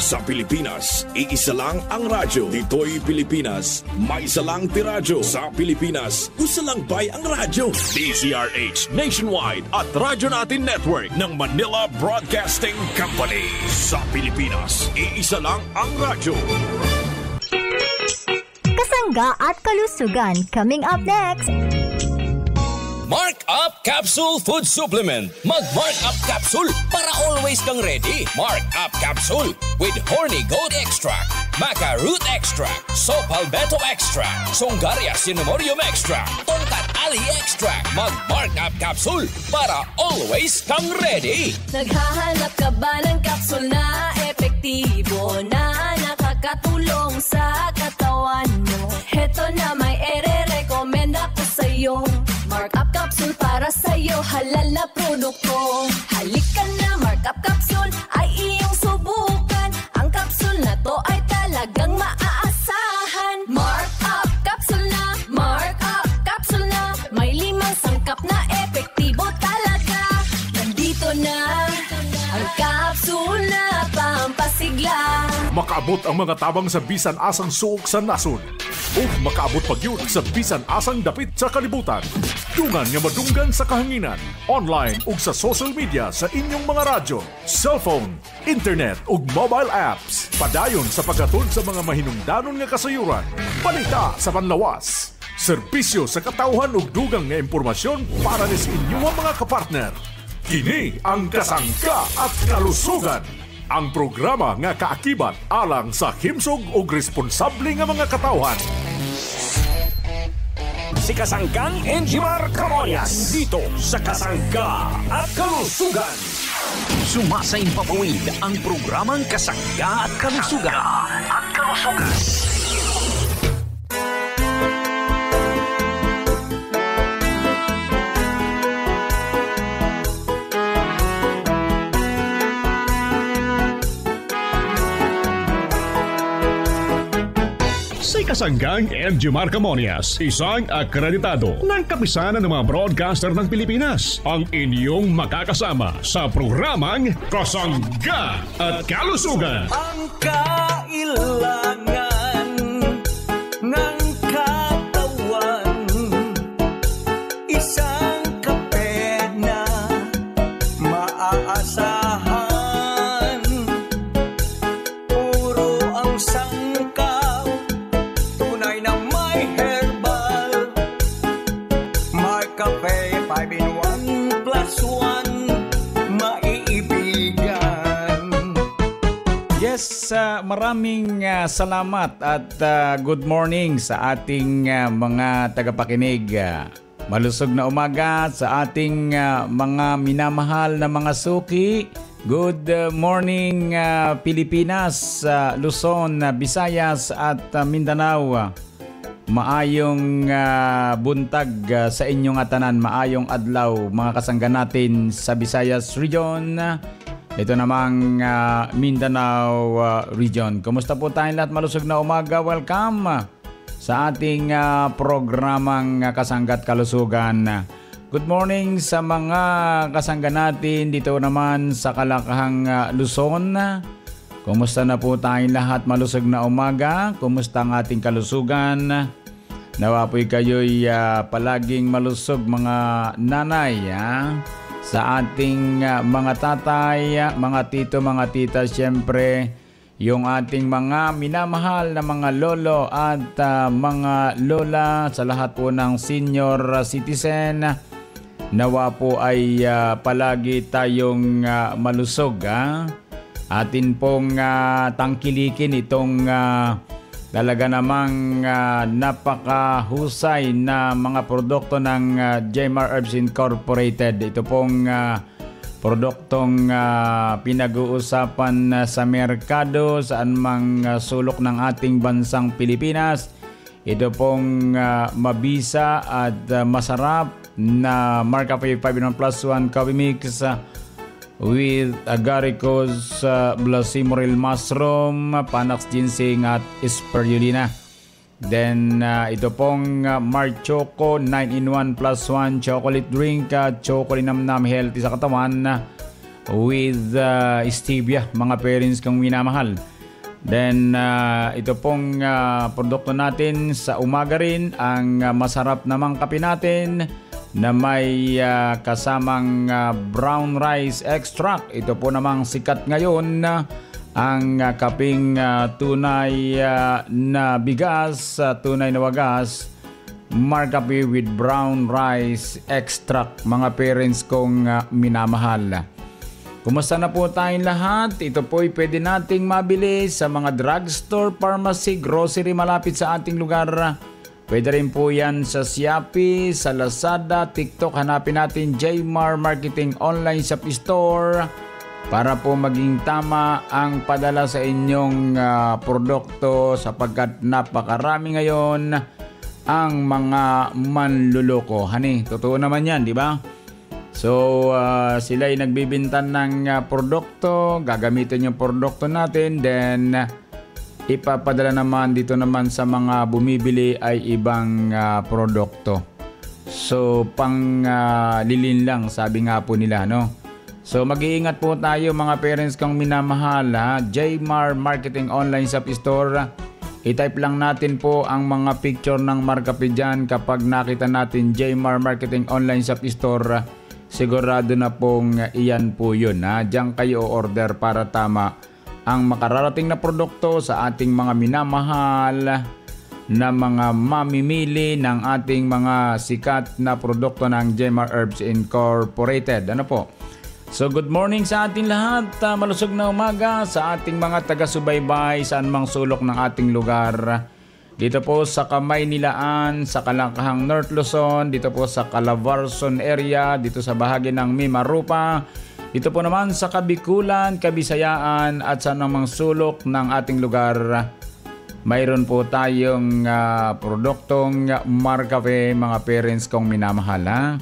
Sa Pilipinas, iisa lang ang radyo. Dito'y Pilipinas, may isa lang tiradyo. Sa Pilipinas, usa lang bay ang radyo. DZRH Nationwide at Radyo Natin Network ng Manila Broadcasting Company. Sa Pilipinas, iisa lang ang radyo. Kasangga at kalusugan coming up next. Mark Up Capsule Food Supplement. Mag-Mark Up Capsule para always kang ready. Mark Up Capsule with Horny Goat Extract, Maca Root Extract, Sopalbeto Extract, Songaria Cinnamorium Extract, Tongkat Ali Extract. Mag-Mark Up Capsule para always kang ready. Naghahanap ka ba ng capsule na epektibo na nakakatulong sa katawan mo? Heto na may ere-recommend ako sa'yo. Mark Up Capsule para sa'yo, halal na produkto. Halika na, Mark Up Capsule ay iyong subukan. Ang capsule na to ay talagang maaasahan. Mark Up Capsule na, Mark Up Capsule na. May 5 sangkap na epektibo talaga. Nandito na ang capsule na pampasigla. Makaabot ang mga tabang sa bisan asang suok sa nasod. O makaabot pag yun sa bisan asang dapit sa kalibutan. Dungan nga madunggan sa kahanginan, online ug sa social media sa inyong mga radyo, cellphone, internet ug mobile apps. Padayon sa paghatod sa mga mahinungdanon nga kasayuran. Balita sa panlawas. Serbisyo sa katawhan ug dugang nga impormasyon para sa inyong mga kapartner. Kini ang Kasangga at Kalusugan. Ang programa nga kaakibat alang sa himsog ug responsable nga mga katawhan. Si Kasanggang Enjimar Camonias dito sa Kasangga at Kalusugan. Sumasay papawid ang programang Kasangga at Kalusugan. Si Kasanggang Enjimar Camonias, isang akreditado ng kapisanan ng mga broadcaster ng Pilipinas, ang inyong makakasama sa programang Kasangga at Kalusugan. Ang kailangan ng katawan, isang kape na maaasahan. Puro ang sangkaw, tunay na may herbal. May kape, 5 in 1 plus 1, maiibigan. Yes, maraming salamat at good morning sa ating mga tagapakinig. Malusog na umaga sa ating mga minamahal na mga suki. Good morning Pilipinas, Luzon, Visayas at Mindanao. Maayong buntag sa inyong atanan, maayong adlaw mga kasangga natin sa Visayas Region. Ito namang Mindanao Region. Kumusta po tayong lahat? Malusog na umaga. Welcome sa ating programang Kasangga at Kalusugan. Good morning sa mga kasangga natin dito naman sa Kalakahang Luzon. Kumusta na po tayong lahat? Malusog na umaga. Kumusta ang ating kalusugan? Nawa po'y kayo'y palaging malusog mga nanay. Sa ating mga tatay, mga tito, mga tita, siyempre yung ating mga minamahal na mga lolo at mga lola, sa lahat po ng senior citizen, nawa po ay palagi tayong malusog. Atin pong tangkilikin itong talaga namang napakahusay na mga produkto ng Jmar Herbs Incorporated. Ito pong produktong pinag-uusapan sa merkado saan mang sulok ng ating bansang Pilipinas. Ito pong mabisa at masarap na Marca 5 plus 1 coffee mix with agaricus, blasimoril mushroom, panax ginseng at spirulina. Then ito pong Mark Choco 9-in-1 plus 1 chocolate drink, chocolate namnam healthy sa katawan with stevia, mga parents kong minamahal. Then ito pong produkto natin sa umaga rin, ang masarap namang kape natin na may kasamang brown rice extract. Ito po namang sikat ngayon, ang kaping tunay na bigas, tunay na wagas, Mark Cafe with brown rice extract, mga parents kong minamahal. Kumusta na po tayong lahat? Ito po'y pwede nating mabili sa mga drugstore, pharmacy, grocery malapit sa ating lugar. Pwede rin po yan sa Shopee, sa Lazada, TikTok. Hanapin natin Jmar Marketing Online Shop Store para po maging tama ang padala sa inyong produkto, sapagkat napakarami ngayon ang mga manluloko. Hani, totoo naman yan, di ba? So, sila ay nagbibintan ng produkto, gagamitin yung produkto natin, then ipapadala naman dito naman sa mga bumibili ay ibang produkto. So, pang lilin lang, sabi nga po nila, no? So, mag-iingat po tayo mga parents kong minamahal, ha? Jmar Marketing Online Shop Store. I-type lang natin po ang mga picture ng Mark Cafe dyan. Kapag nakita natin Jmar Marketing Online Shop Store, sigurado na pong iyan po yun, ha? Diyan kayo order para tama ang makararating na produkto sa ating mga minamahal na mga mamimili ng ating mga sikat na produkto ng Jmar Herbs Incorporated. Ano po? So good morning sa ating lahat, malusog na umaga sa ating mga taga-subaybay saan mang sulok ng ating lugar. Dito po sa Kamaynilaan, sa Kalangkahang North Luzon, dito po sa Calabarzon area, dito sa bahagi ng Mimarupa, dito po naman sa Kabikulan, Kabisayaan at saan mang sulok ng ating lugar. Mayroon po tayong produktong Mark Cafe, mga parents kong minamahal, ha?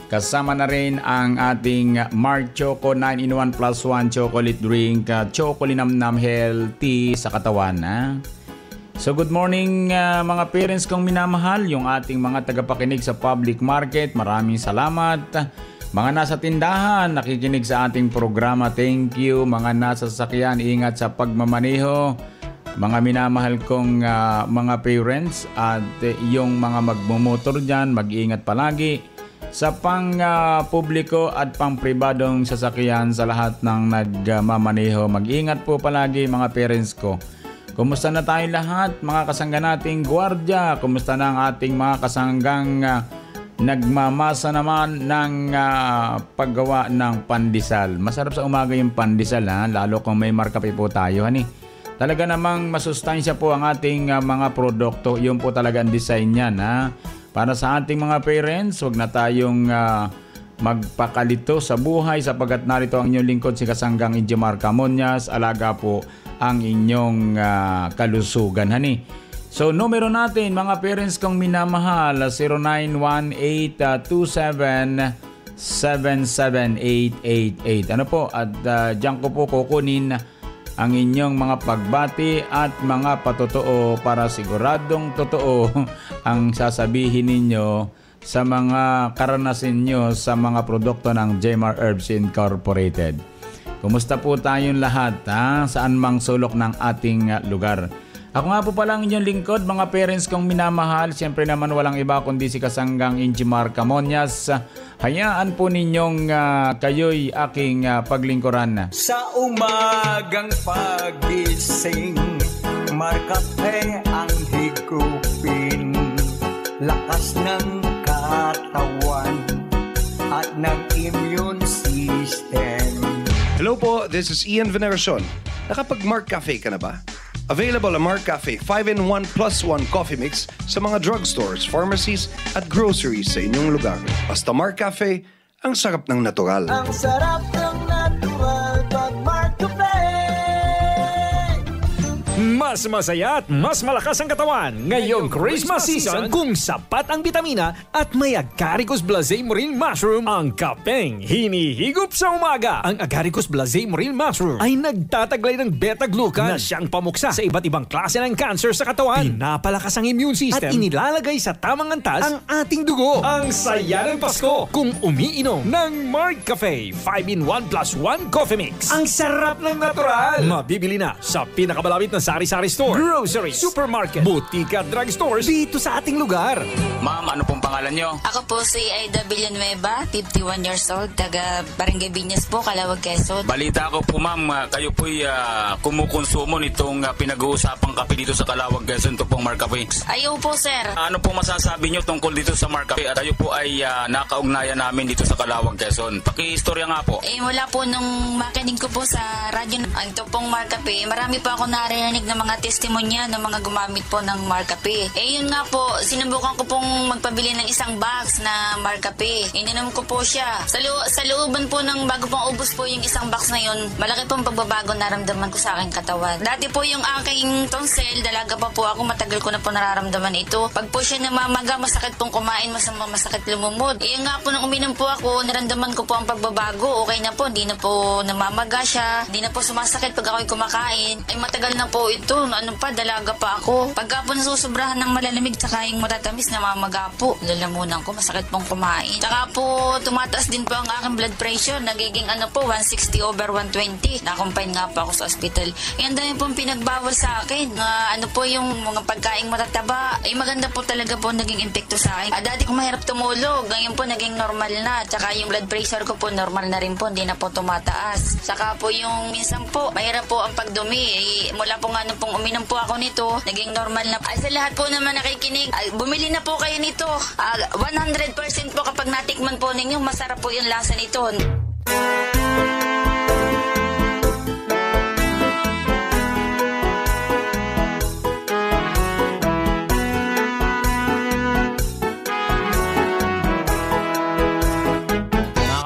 Kasama na rin ang ating Mark Choco 9-in-1 plus 1 chocolate drink, Chocolinamnam healthy sa katawan, ha? So good morning mga parents kong minamahal, yung ating mga tagapakinig sa public market, maraming salamat. Mga nasa tindahan, nakikinig sa ating programa, thank you. Mga nasa sasakyan, ingat sa pagmamaneho. Mga minamahal kong mga parents at yung mga magmumotor dyan, mag-iingat palagi sa pang-publiko at pang-pribadong sasakyan, sa lahat ng nagmamaneho. Mag-ingat po palagi mga parents ko. Kumusta na tayong lahat, mga kasangga nating gwardiya? Kumusta na ang ating mga kasanggang nagmamasa naman ng paggawa ng pandesal? Masarap sa umaga yung pandesal, ha? Lalo kung may Mark Cafe po tayo, hani. Talaga namang masustansya po ang ating mga produkto. Yun po talaga ang design yan, ha? Para sa ating mga parents, huwag na tayong magpakalito sa buhay, sapagkat narito ang inyong lingkod, si Kasanggang Injimar Camonias. Alaga po ang inyong kalusugan, hani. So, numero natin, mga parents kong minamahal, 0918-277-77888. Ano po? At diyan ko po kukunin ang inyong mga pagbati at mga patotoo para siguradong totoo ang sasabihin ninyo sa mga karanasan nyo sa mga produkto ng Jmar Herbs Incorporated. Kumusta po tayong lahat, ha? Saan mang sulok ng ating lugar. Ako nga po pala ang inyong lingkod, mga parents kong minamahal. Siyempre naman walang iba kundi si Kasanggang Injimar Camonias. Hayaan po ninyong kayo'y aking paglingkuran. Sa umagang pagising, Mark Cafe ang higupin. Lakas ng katawan at ng immune system. Hello po, this is Ian Veneracion. Nakapag-Mark Cafe ka na ba? Available ang Mark Cafe 5-in-1 plus 1 coffee mix sa mga drugstores, pharmacies at groceries sa inyong lugar. Basta Mark Cafe, ang sarap ng natural. Ang sarap ng natural pag Mark Cafe. mas masaya at mas malakas ang katawan ngayong Christmas season kung sapat ang bitamina at may Agaricus Blazé Marine Mushroom ang kapeng hinihigop sa umaga. Ang Agaricus Blazé Marine Mushroom ay nagtataglay ng beta-glucan na siyang pamuksa sa iba't ibang klase ng cancer sa katawan. Pinapalakas ang immune system at inilalagay sa tamang antas ang ating dugo. Ang saya ng Pasko kung umiinom ng Mark Cafe 5-in-1 plus 1 coffee mix. Ang sarap ng natural. Mabibili na sa pinakamalapit na sari-sari store, grocery, supermarket, butika at drugstores dito sa ating lugar. Ma'am, ano pong pangalan nyo? Ako po si Aida Villanueva, 51 years old, taga Barangay Biñas po, Calawag, Quezon. Balita ko po ma'am, kayo po'y kumukonsumo nitong pinag-uusapang kape dito sa Calawag, Quezon, ito pong Mark Cafe. Ayaw po, sir. Ano pong masasabi nyo tungkol dito sa Mark Cafe at kayo po ay nakaugnayan namin dito sa Calawag, Quezon? Paki-istorya nga po. Mula po nung makinig ko po sa radyo, ito pong Mark Cafe, marami po ako narinig ng mga testimonya ng mga gumamit po ng Mark Cafe. Yun nga po, sinubukan ko pong magpabili ng isang box na Mark Cafe. Ininom ko po siya. Sa looban po ng bago pong ubos po yung isang box na yun, malaki pong pagbabago naramdaman ko sa aking katawan. Dati po yung aking tonsil, dalaga pa po ako, matagal ko na po nararamdaman ito. Pag po siya namamaga, masakit pong kumain, masakit lumumod. Yun nga po, nung uminom po ako, naramdaman ko po ang pagbabago. Okay na po, hindi na po namamaga siya, hindi na po sumasakit pag ako'y kumakain. Ay matagal na po ito, ano pa, dalaga pa ako. Pagka po nasusobrahan ng malalamig tsaka yung matatamis, namamaga po. Lalamunan ko, masakit pong kumain. Tsaka po, tumataas din po ang aking blood pressure, nagiging 160/120. Nakumpine nga po ako sa ospital. Yan dahil pong pinagbawal sa akin. Ano po yung mga pagkaing matataba. Maganda po talaga po naging epekto sa akin. Dati kong mahirap tumulog, ngayon po naging normal na. Tsaka yung blood pressure ko po normal na rin po, hindi na po tumataas. Tsaka po yung minsan po, mahirap po ang pagdumi. Mula po nga nung pong uminom po ako nito, naging normal na. Sa lahat po naman nakikinig, bumili na po kayo nito. 100% po kapag natikman po ninyo, masarap po yung lasa nito.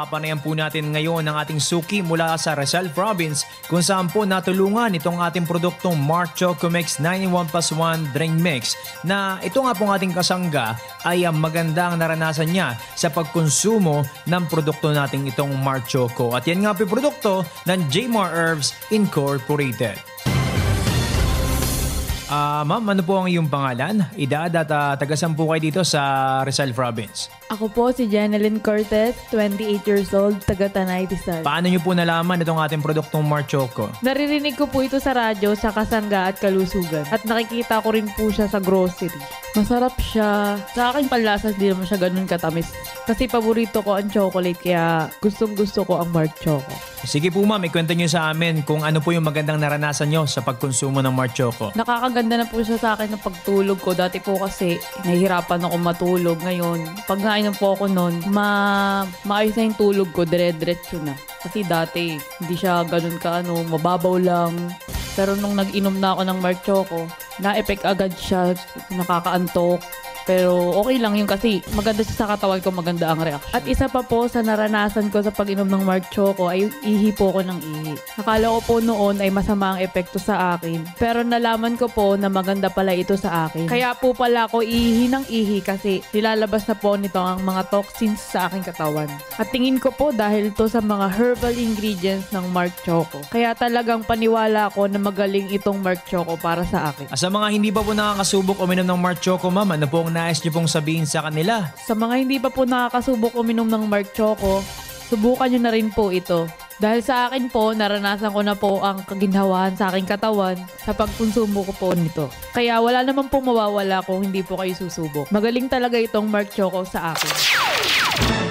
Panayan po natin ngayon ang ating suki mula sa Rizal Province kung saan po natulungan itong ating produktong Mark Choco Mix 9-in-1+1 Drink Mix na ito nga pong ating kasangga ay maganda ang naranasan niya sa pagkonsumo ng produkto nating itong Mark Choco. At yan nga po yung produkto ng Jmar Herbs Incorporated. Ma'am, ano po ang iyong pangalan, edad at tagasan po kayo dito sa Rizal Province? Ako po si Jeneline Cortez, 28 years old, taga Tanay, Rizal. Paano niyo po nalaman itong ating produktong Mark Choco? Naririnig ko po ito sa radyo, sa Kasangga at Kalusugan. At nakikita ko rin po siya sa grocery. Masarap siya. Sa akin panlasa, di naman siya ganun katamis. Kasi paborito ko ang chocolate, kaya gustong-gusto ko ang Mark Choco. Sige po ma'am, ikwento niyo sa amin kung ano po yung magandang naranasan niyo sa pagkonsumo ng Mark Choco. Nakakaganda na po siya sa akin ng pagtulog ko. Dati po kasi nahihirapan ako matulog. Ngayon, pag nainom po ako noon, maayos na yung tulog ko, dire-diretso na. Kasi dati, hindi siya ganun mababaw lang. Pero nung nag-inom na ako ng Mark Choco, na-effect agad siya, nakakaantok. Pero okay lang yun kasi maganda siya sa katawan ko, maganda ang reaction. At isa pa po sa naranasan ko sa pag-inom ng Mark Choco ay ihi po ko ng ihi. Akala ko po noon ay masama ang epekto sa akin. Pero nalaman ko po na maganda pala ito sa akin. Kaya po pala ako ihi ng ihi kasi nilalabas na po nito ang mga toxins sa aking katawan. At tingin ko po dahil to sa mga herbal ingredients ng Mark Choco. Kaya talagang paniwala ko na magaling itong Mark Choco para sa akin. Sa mga hindi pa po nakakasubok uminom ng Mark Choco, ma'am, ano po ang nais niyo pong sabihin sa kanila? Sa mga hindi pa po nakakasubok uminom ng Mark Choco, subukan niyo na rin po ito. Dahil sa akin po, naranasan ko na po ang kaginhawaan sa aking katawan sa pagkonsumo ko po nito. Kaya wala naman po mawawala kung hindi po kayo susubok. Magaling talaga itong Mark Choco sa akin.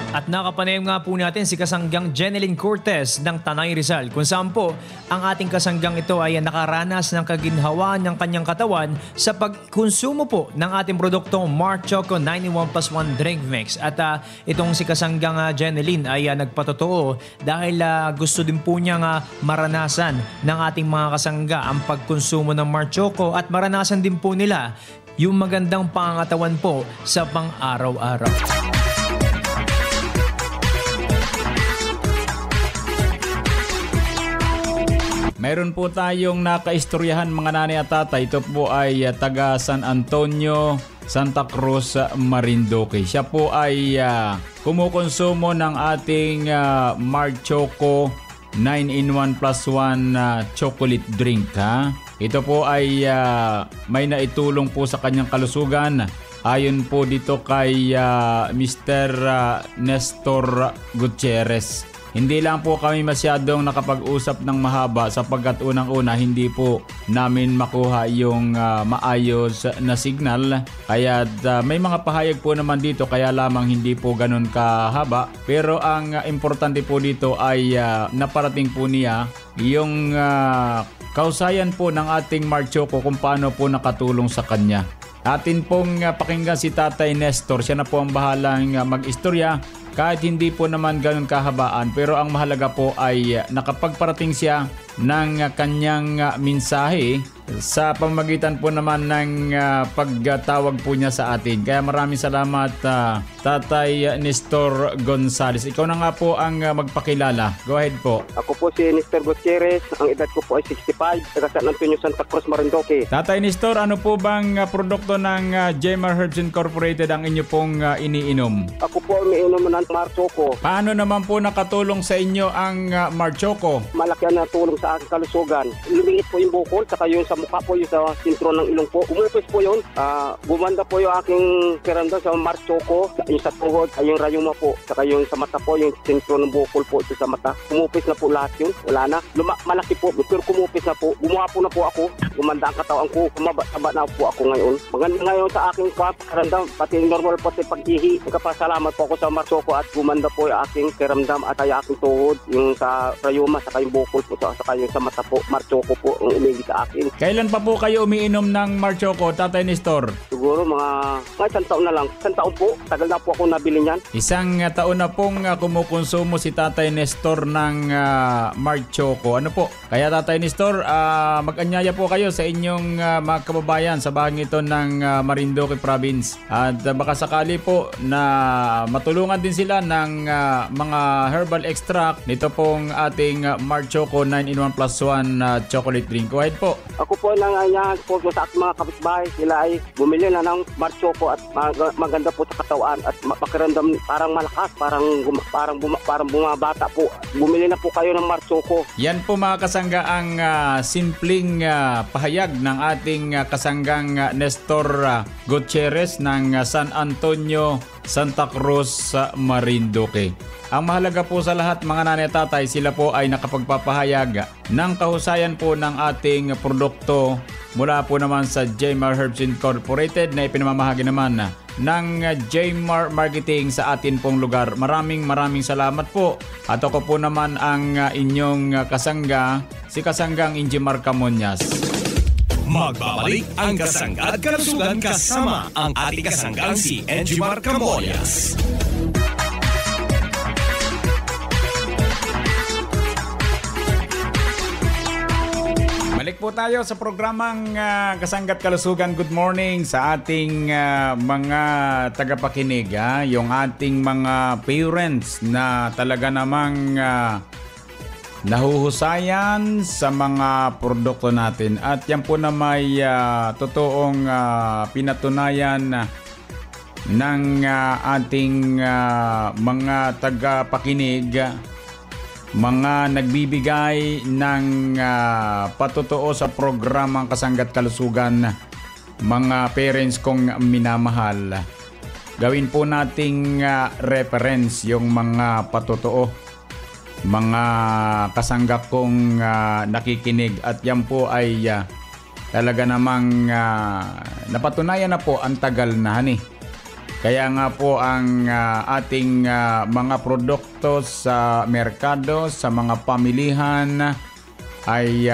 At nakapanayam nga po natin si kasanggang Jeneline Cortez ng Tanay Rizal kung saan po ang ating kasanggang ito ay nakaranas ng kaginhawaan ng kanyang katawan sa pagkonsumo po ng ating produktong Mark Choco 9-in-1+1 Drink Mix. At itong si kasanggang Jeneline ay nagpatotoo dahil gusto din po niyang maranasan ng ating mga kasangga ang pagkonsumo ng Mark Choco at maranasan din po nila yung magandang pangangatawan po sa pang-araw-araw. mayroon po tayong nakaistoryahan mga nanay at tatay. Ito po ay taga San Antonio, Santa Cruz, Marinduque. Siya po ay kumukonsumo ng ating Mark Choco 9-in-1 plus 1 chocolate drink. Ito po ay may naitulong po sa kanyang kalusugan. Ayon po dito kay Mr. Nestor Gutierrez. Hindi lang po kami masyadong nakapag-usap ng mahaba sapagkat unang-una hindi po namin makuha yung maayos na signal. Kaya may mga pahayag po naman dito kaya lamang hindi po ganun kahaba. Pero ang importante po dito ay naparating po niya yung kausayan po ng ating Mark Choco kung paano po nakatulong sa kanya. Atin pong pakinggan si Tatay Nestor. Siya na po ang bahalang mag-istorya kahit hindi po naman ganun kahabaan. Pero ang mahalaga po ay nakapagparating siya ng kanyang mensahe sa pamamagitan po naman ng pagtawag po niya sa atin. Kaya maraming salamat Tatay Nestor Gonzales. Ikaw na nga po ang magpakilala. Go ahead po. Ako po si Nestor Gutierrez. Ang edad ko po ay 65. Taga San Antonio, Santa Cruz, Marinduque. Tatay Nestor, ano po bang produkto ng Jmar Herbs Incorporated ang inyo pong iniinom? Ako po umiinom ng Mark Choco. Paano naman po nakatulong sa inyo ang Mark Choco? Malaki ang natulong sa aking kalusugan. Lumiit po yung bukol, saka yung sa mukha po, yung sa sintro ng ilong po. Umupis po yun. Gumanda po yung aking kiramdam sa Mark Choco. Yung sa tuhod, yung rayuma po. Saka yung sa mata po, yung sintro ng bukol po ito sa mata. Umupis na po lahat yun. Wala na. Malaki po. Pero kumupis na po. Gumawa po na po ako. Gumanda ang katawan ko. Kumaba na po ako ngayon. Maganda ngayon sa aking kiramdam. Pati normal po sa pag-ihi. Nagkapasalamat po ako sa Mark Choco at gumanda po yung aking kiramdam at yung aking tuhod. Yung sa rayuma, saka yung bukol po. Saka yung sa mata po. Mark Choco po ang umili sa akin. Kailan pa po kayo umiinom ng Mark Choco, Tatay Nestor? Siguro mga isang taon na lang. Isang taon po. Tagal na po ako nabili niyan. Isang taon na pong kumukonsumo si Tatay Nestor ng Mark Choco. Ano po? Kaya Tatay Nestor, mag-anyaya po kayo sa inyong mga kababayan sa bahagi ito ng Marinduque Province. At baka sakali po na matulungan din sila ng mga herbal extract nito pong ating Mark Choco 9-in-1 plus 1 chocolate drink. Go ahead po. Ako po nanganyahan po sa aking mga kapitbahay. Sila ay bumili na ng Mark Choco at maganda po sa katawan at pakiramdam parang malakas, parang bumabata po. Bumili na po kayo ng Mark Choco. Yan po mga kasangga ang simpleng pahayag ng ating kasanggang Nestor Gutierrez ng San Antonio, Santa Cruz, Marinduque. Ang mahalaga po sa lahat mga nanay at tatay, sila po ay nakapagpapahayag ng kahusayan po ng ating produkto mula po naman sa Jmar Herbs Incorporated na ipinamamahagi naman ng Jmar Marketing sa atin pong lugar. Maraming salamat po. At ako po naman ang inyong kasangga, si Kasanggang Injimar Camonias. Magbabalik ang Kasangga at Kalusugan kasama ang ating kasanggang si Injimar Camonias. Balik po tayo sa programang Kasanggat Kalusugan. Good morning sa ating mga tagapakinig. Yung ating mga parents na talaga namang nahuhusayan sa mga produkto natin. At yan po na may totoong pinatunayan ng ating mga tagapakinig, mga nagbibigay ng patotoo sa programang Kasanggat Kalusugan, mga parents kong minamahal. Gawin po nating reference yung mga patotoo, mga kasangga kong nakikinig. At yan po ay talaga namang napatunayan na po ang tagal na Kaya nga po ang ating mga produkto sa merkado, sa mga pamilihan ay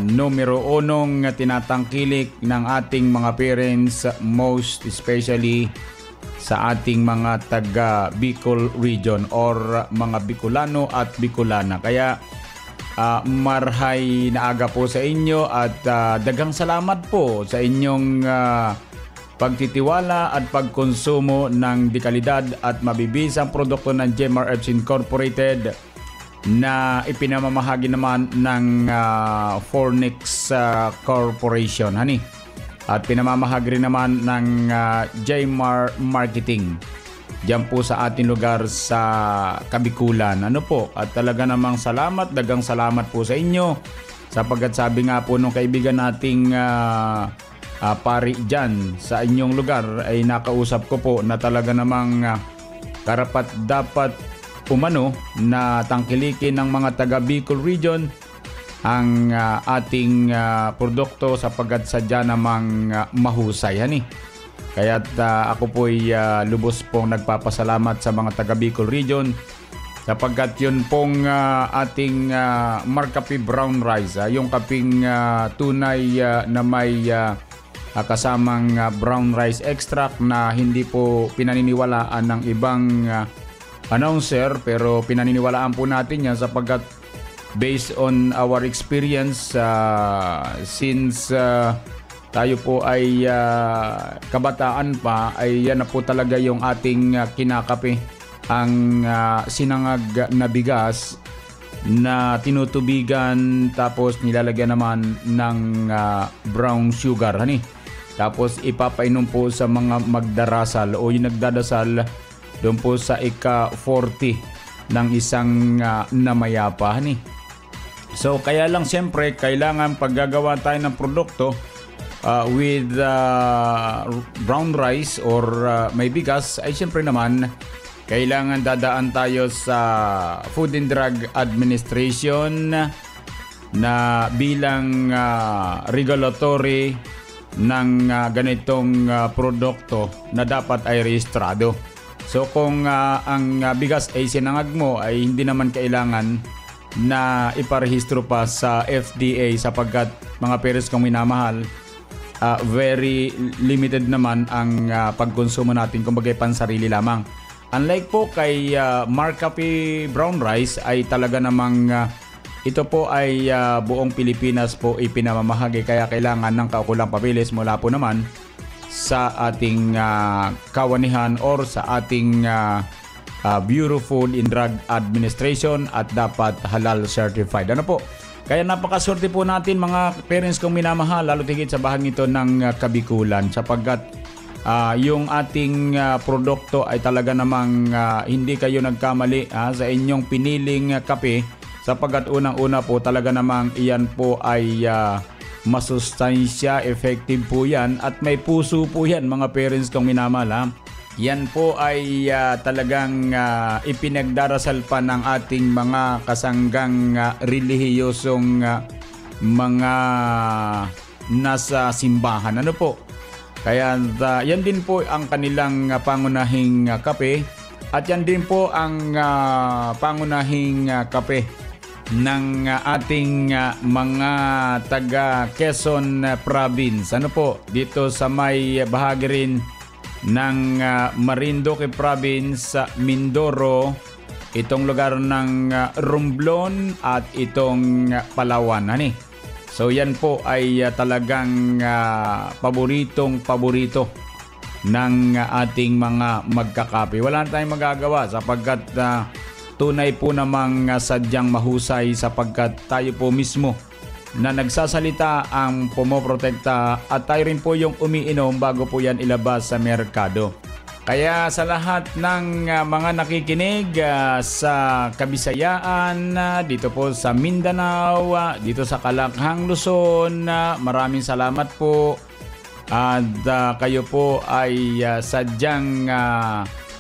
numero 1 tinatangkilik ng ating mga parents, most especially sa ating mga taga Bicol region or mga Bicolano at Bicolana. Kaya marhay na aga po sa inyo at daghang salamat po sa inyong pagtitiwala at pagkonsumo ng dekalidad at mabibisang produkto ng Jmar Herbs Incorporated na ipinamamahagi naman ng Fornix Corporation, honey. At pinamamahagi rin naman ng Jmar Marketing. Diyan po sa ating lugar sa Kabikulan. Ano po? At talaga namang salamat, dagang salamat po sa inyo. Sapagkat sabi nga po nung kaibigan nating pari dyan sa inyong lugar ay nakausap ko po na talaga namang karapat dapat umano na tangkilikin ng mga taga Bicol Region ang ating produkto sapagkat sadya namang mahusay, hani. Kaya't ako po'y lubos pong nagpapasalamat sa mga taga Bicol Region sapagkat yun pong ating Marcapi Brown Rice, yung kaping tunay na may kasamang brown rice extract na hindi po pinaniniwalaan ng ibang announcer, pero pinaniniwalaan po natin yan sapagkat based on our experience since tayo po ay kabataan pa, ay yan na po talaga yung ating kinakape, ang sinangag na bigas na tinutubigan tapos nilalagyan naman ng brown sugar, hani. Tapos ipapainom po sa mga magdarasal o yung nagdadasal doon po sa ika-40 ng isang namayapa, hani. So kaya lang siyempre kailangan paggagawa tayo ng produkto with brown rice or may bigas, ay siyempre naman kailangan dadaan tayo sa Food and Drug Administration na bilang regulatory ng ganitong produkto na dapat ay rehistrado. So kung ang bigas ay sinangag mo, ay hindi naman kailangan na iparehistro pa sa FDA sapagkat mga parents kong minamahal, very limited naman ang pagkonsumo natin, kumbaga pansarili lamang. Unlike po kay Marcapi Brown Rice ay talaga namang ito po ay buong Pilipinas po ipinamamahagi, kaya kailangan ng kaukulang papeles mula po naman sa ating kawanihan or sa ating Bureau Food and Drug Administration at dapat halal certified. Ano po? Kaya napakaswerte po natin mga parents kong minamahal, lalo tigit sa bahang ito ng Kabikulan sapagkat yung ating produkto ay talaga namang hindi kayo nagkamali sa inyong piniling kape sapagkat unang-una po talaga namang iyan po ay masustansya, effective po yan at may puso po yan mga parents kong minamahal. Yan po ay talagang ipinagdarasal pa ng ating mga kasanggang relihiyosong mga nasa simbahan. Ano po? Kaya yan din po ang kanilang pangunahing kape at yan din po ang pangunahing kape ng ating mga taga Quezon Province. Ano po? Dito sa may bahagi rin ng Marinduque Province, Mindoro, itong lugar ng Romblon at itong Palawan, hani. So yan po ay talagang paborito ng ating mga magkakape. Wala na tayong magagawa sapagkat tunay po namang sadyang mahusay sapagkat tayo po mismo na nagsasalita ang pumoprotekta at tayo rin po yung umiinom bago po yan ilabas sa merkado. Kaya sa lahat ng mga nakikinig sa Kabisayaan, dito po sa Mindanao, dito sa Kalakhang, Luzon, maraming salamat po. At kayo po ay sadyang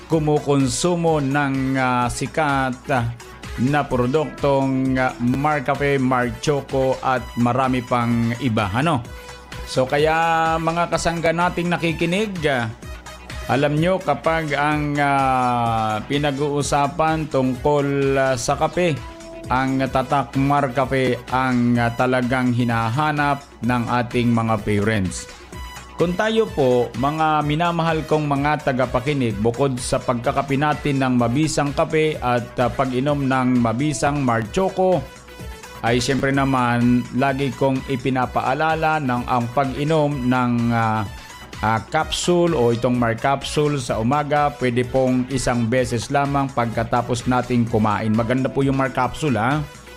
kumukonsumo ng sikat na produktong Marcapi, Marchoco at marami pang iba, ano? So kaya mga kasangga nating nakikinig, alam nyo kapag ang pinag-uusapan tungkol sa kape, ang tatak Marcapi ang talagang hinahanap ng ating mga parents. Kung tayo po, mga minamahal kong mga tagapakinig, bukod sa pagkakape natin ng mabisang kape at pag-inom ng mabisang Marchoco, ay siyempre naman lagi kong ipinapaalala ng ang pag-inom ng capsule o itong Mark Capsule sa umaga, pwede pong isang beses lamang pagkatapos nating kumain. Maganda po yung Mark Capsule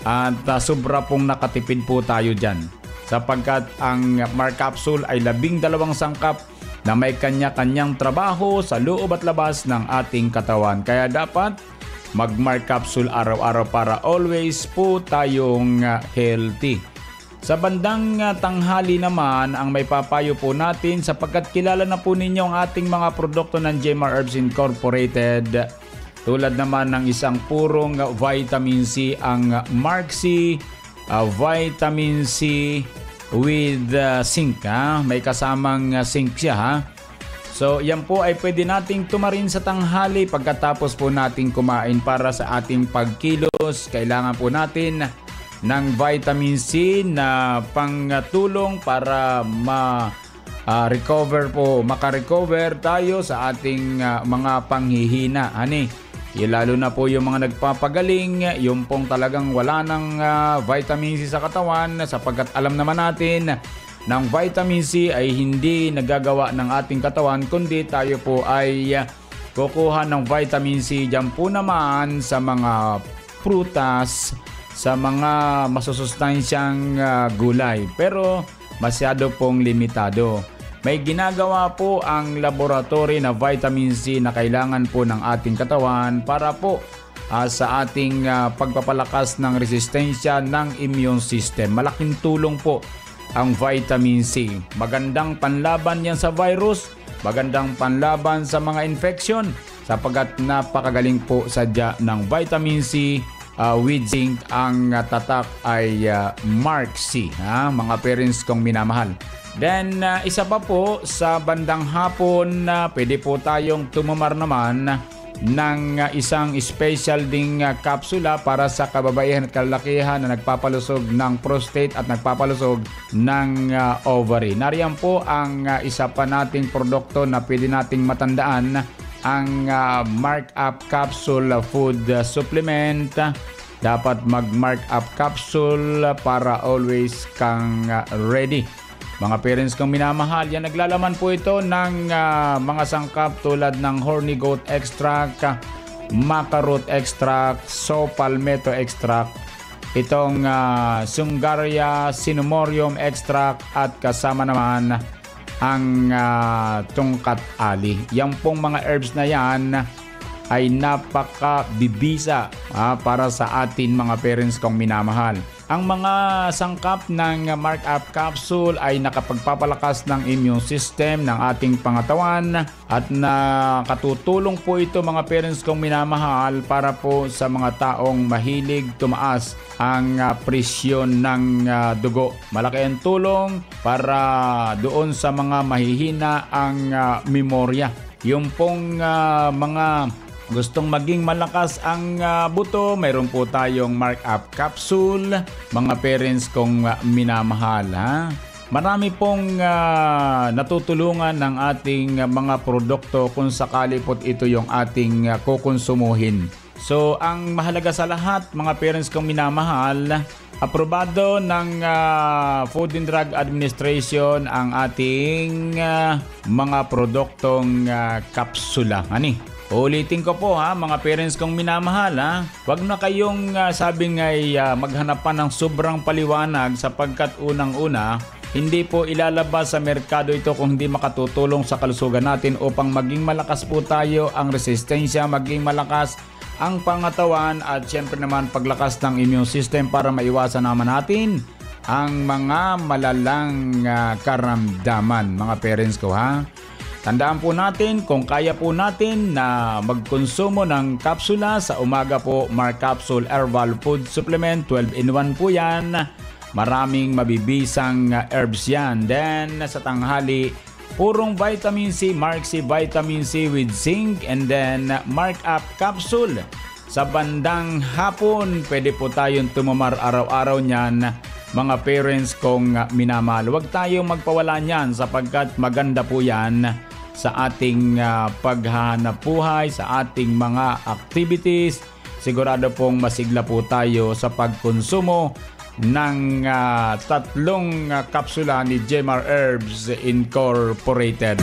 at sobra pong nakatipid po tayo dyan. Sapagkat ang Mark Capsule ay 12 sangkap na may kanya-kanyang trabaho sa loob at labas ng ating katawan. Kaya dapat mag-Mark Capsule araw-araw para always po tayong healthy. Sa bandang tanghali naman, ang may papayo po natin sapagkat kilala na po ninyo ang ating mga produkto ng Jemar Herbs Incorporated. Tulad naman ng isang purong vitamin C, ang Mark C, vitamin C with zinc. May kasamang zinc siya. So yan po ay pwede nating tumarin sa tanghali pagkatapos po nating kumain para sa ating pagkilos. Kailangan po natin ng vitamin C na pangtulong para makarecover tayo sa ating mga panghihina. Lalo na po yung mga nagpapagaling, yung pong talagang wala ng vitamin C sa katawan sapagkat alam naman natin ng vitamin C ay hindi nagagawa ng ating katawan kundi tayo po ay kukuha ng vitamin C dyan po naman sa mga prutas, sa mga masusustansyang gulay, pero masyado pong limitado. May ginagawa po ang laboratory na vitamin C na kailangan po ng ating katawan para po sa ating pagpapalakas ng resistensya ng immune system. Malaking tulong po ang vitamin C. Magandang panlaban yan sa virus, magandang panlaban sa mga infection sapagkat napakagaling po sadya ng vitamin C. With zinc, ang tatak ay Mark C, mga parents kong minamahal. Then isa pa po sa bandang hapon, pwede po tayong tumumar naman ng isang special ding kapsula para sa kababaihan at kalalakihan na nagpapalusog ng prostate at nagpapalusog ng ovary. Nariyan po ang isa pa nating produkto na pwede nating matandaan, ang Mark Up Capsule Food Supplement. Dapat mag-Mark Up Capsule para always kang ready. Mga parents kong minamahal, yan naglalaman po ito ng mga sangkap tulad ng horny goat extract, maca root extract, saw palmetto extract, itong Sungaria cinnamomum extract at kasama naman ang tungkat ali. Yan pong mga herbs na yan ay napakabibisa para sa atin mga parents kong minamahal. Ang mga sangkap ng Mark Up Capsule ay nakapagpapalakas ng immune system ng ating pangatawan at nakatutulong po ito mga parents kong minamahal para po sa mga taong mahilig tumaas ang presyon ng dugo. Malaki ang tulong para doon sa mga mahihina ang memorya. Yung pong mga gustong maging malakas ang buto, mayroon po tayong Mark Up Capsule, mga parents kong minamahal. Marami pong natutulungan ng ating mga produkto kung sakali po ito yung ating kukonsumuhin. So ang mahalaga sa lahat mga parents kong minamahal, aprobado ng Food and Drug Administration ang ating mga produktong kapsula. Ulitin ko po mga parents kong minamahal, Huwag na kayong sabing ay maghanap pa ng sobrang paliwanag sapagkat unang-una, hindi po ilalabas sa merkado ito kung hindi makatutulong sa kalusugan natin upang maging malakas po tayo ang resistensya, maging malakas ang pangatawan at syempre naman paglakas ng immune system para maiwasan naman natin ang mga malalang karamdaman mga parents ko Tandaan po natin kung kaya po natin na magkonsumo ng kapsula sa umaga po, Mark Capsule Herbal Food Supplement, 12-in-1 po yan. Maraming mabibisang herbs yan. Then sa tanghali, purong vitamin C, Mark C Vitamin C with zinc and then Mark Up Capsule. Sa bandang hapon, pwede po tayong tumumar araw-araw niyan. Mga parents kong minamahal, huwag tayong magpawala niyan sapagkat maganda po yan sa ating paghahanap buhay, sa ating mga activities. Sigurado pong masigla po tayo sa pagkonsumo ng tatlong kapsula ni Jemar Herbs Incorporated.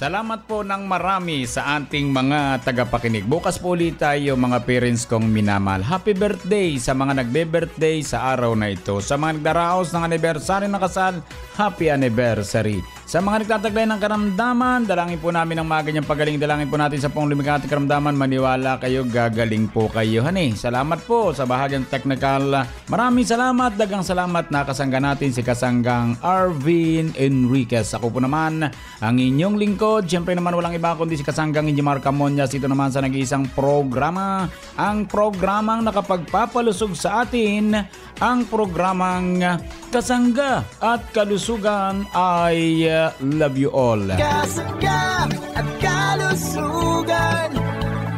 Salamat po ng marami sa ating mga tagapakinig. Bukas po ulit tayo mga parents kong minamahal. Happy birthday sa mga nagbe-birthday sa araw na ito. Sa mga nagdaraos ng anibersaryo na kasal, happy anniversary. Sa mga nagtataglay ng karamdaman, dalangin po namin ang mga ganyang pagaling. Dalangin po natin sa pong lumikhating karamdaman. Maniwala kayo, gagaling po kayo. Salamat po sa bahagyang technical. Maraming salamat, dagang salamat. Nakasangga natin si Kasanggang Arvin Enriquez. Ako po naman ang inyong lingkod. Siyempre naman walang iba kundi si Kasanggang Injimar Camonias. Ito naman sa nag-iisang programa. Ang programang nakapagpapalusog sa atin. Ang programang Kasangga at Kalusugan ay love you all. Kasangga at Kalusugan,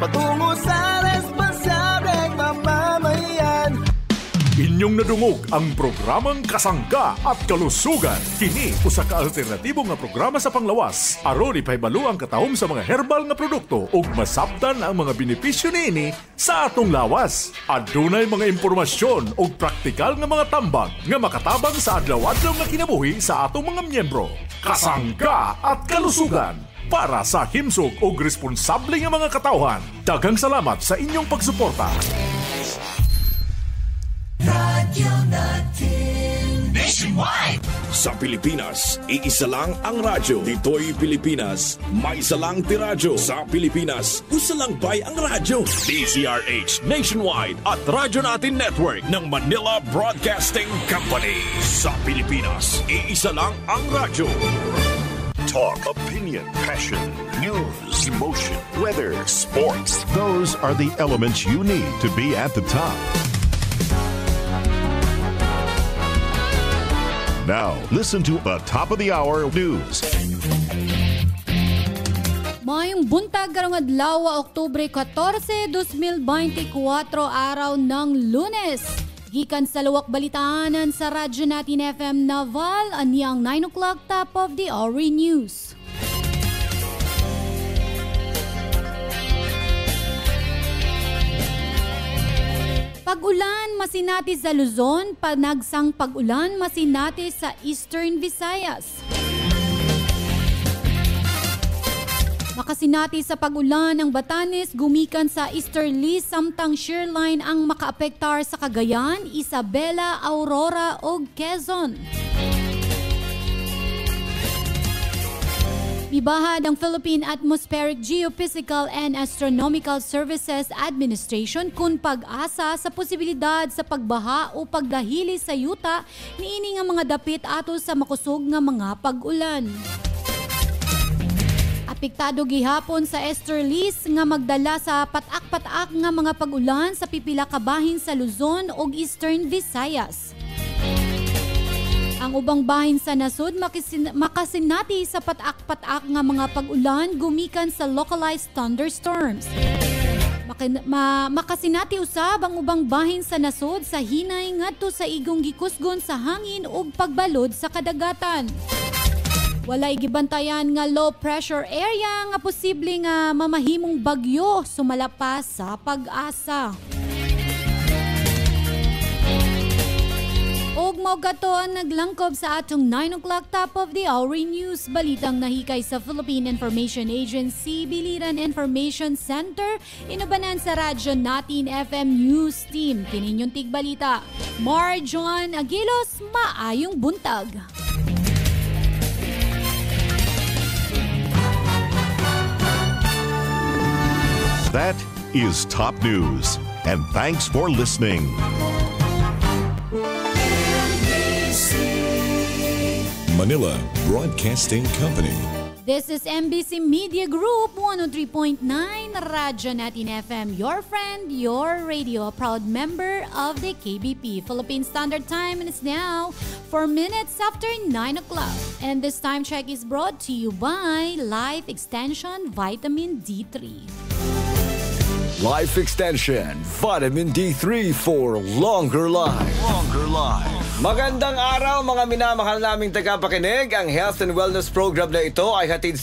patungo sa responsableng mamamayan. Inyong nadungog ang programang Kasangga at Kalusugan. Kini usa ka alternatibo nga programa sa panglawas. Aron ipahibalo ang katahom sa mga herbal nga produkto ug masabtan ang mga benepisyo niini sa atong lawas. Adunay mga impormasyon ug praktikal nga mga tambag nga makatabang sa adlaw-adlaw nga kinabuhi sa atong mga miyembro. Kasangga at Kalusugan para sa himsog ug responsable nga mga katawhan. Daghang salamat sa inyong pagsuporta. Radyo natin nationwide. Sa Pilipinas, iisa lang ang radyo. Dito'y Pilipinas, may isa lang tiradyo. Sa Pilipinas, usa lang bay ang radyo. DZRH Nationwide at Radyo Natin Network ng Manila Broadcasting Company. Sa Pilipinas, iisa lang ang radyo. Talk, opinion, passion, news, emotion, weather, sports. Those are the elements you need to be at the top. Now, listen to the top of the hour news. Mayong buntag karong adlaw, Oktubre 14, 2024, araw ng Lunes. Gikan sa luwak balitaanan sa Radyo Natin FM Naval, aniyang 9 o'clock top of the hour news. Pag-ulan masinati sa Luzon, panagsang pag-ulan masinati sa Eastern Visayas. Makasinati sa pag-ulan ng Batanes, gumikan sa easterly samtang shearline ang makaapektar sa Cagayan, Isabela, Aurora ug Quezon. Ibahad ang Philippine Atmospheric Geophysical and Astronomical Services Administration kung pag-asa sa posibilidad sa pagbaha o pagdahili sa yuta niini nga mga dapit ato sa makusog nga mga pag-ulan. Apektado gihapon sa easterlies nga magdala sa patak-patak nga mga pag-ulan sa pipila ka bahin sa Luzon ug Eastern Visayas. Ang ubang bahin sa nasod makasinati sa patak-patak nga mga pag-ulan gumikan sa localized thunderstorms. Makasinati usab ang ubang bahin sa nasod sa hinay ngadto sa igong gikusgon sa hangin ug pagbalod sa kadagatan. Walay gibantayan nga low pressure area nga posible nga mamahimong bagyo sumalapas sa pag-asa. Og mao gato ang naglangkob sa atong 9 o'clock top of the hour news. Balitang nahikay sa Philippine Information Agency, Biliran Information Center, inubanan sa Radyo Natin FM News Team. Kininyong tigbalita, Marjon Aguilos, maayong buntag. That is top news. And thanks for listening. Manila Broadcasting Company. This is MBC Media Group 103.9 Radyo Natin FM, your friend, your radio, a proud member of the KBP. Philippine Standard Time, and it's now 4 minutes after 9 o'clock. And this time check is brought to you by Life Extension Vitamin D3. Life Extension Vitamin D3 for longer life. Longer life. Magandang araw mga minamahal naming tagapakinig. Ang health and wellness program na ito ay hatid sa